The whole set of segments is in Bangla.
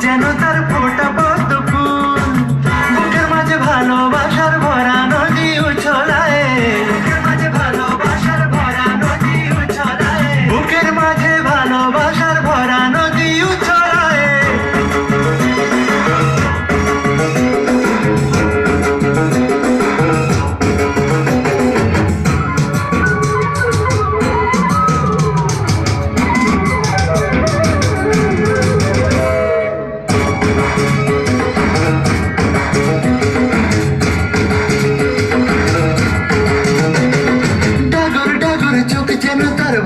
যেন তার ফোটা পদ্ম ফুল, বুকের মাঝে ভালোবাসার ভরা নদী উছলায়, বুকের মাঝে ভালোবাসার ভরা নদী উছলায়, বুকের মাঝে ভালোবাসার ভরা নদী উছলায়।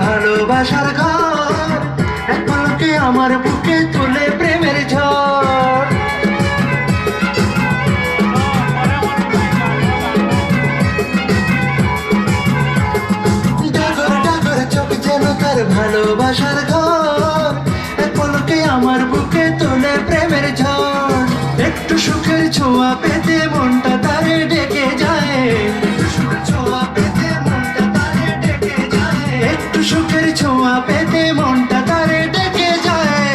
ভালোবাসার ঘর এক পলকে আমার বুকে তুলে প্রেমের ঝড়, ডাগর ডাগর চোখ যেন তার ভালোবাসার ঘর, এক পলকে আমার বুকে তুলে প্রেমের ঝড়। একটু সুখের ছোঁয়া পেতে মনটা তারে ডেকে যায়, একটু সুখের ছোঁয়া পেতে মনটা তারে ডেকে যায়, একটু সুখের ছোঁয়া পেতে মনটা তারে ডেকে যায়।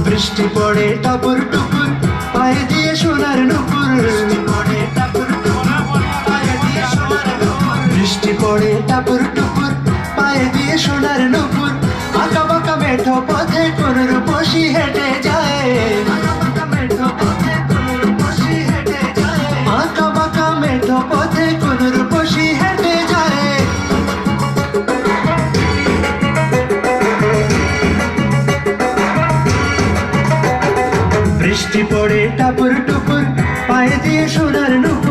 বৃষ্টি পড়ে টাপুর টুপুর পায়ে দিয়ে সোনার নুপুর, বৃষ্টি পড়ে টাপুর টুপুর পায়ে দিয়ে সোনার নুপুর, বৃষ্টি পড়ে টাপুর টুপুর পায়ে দিয়ে সোনার নুপুর। আঁকা বাঁকা মেঠো পথে কোন রূপসী হেঁটে যায়, আঁকা বাঁকা মেঠো পথে কোন রূপসী হেঁটে যায়, আঁকা বাঁকা মেঠো পথে কোন রূপসী হেঁটে যায়। বৃষ্টি পড়ে টাপুর টুপুর পায়ে দিয়ে সোনার নুপুর,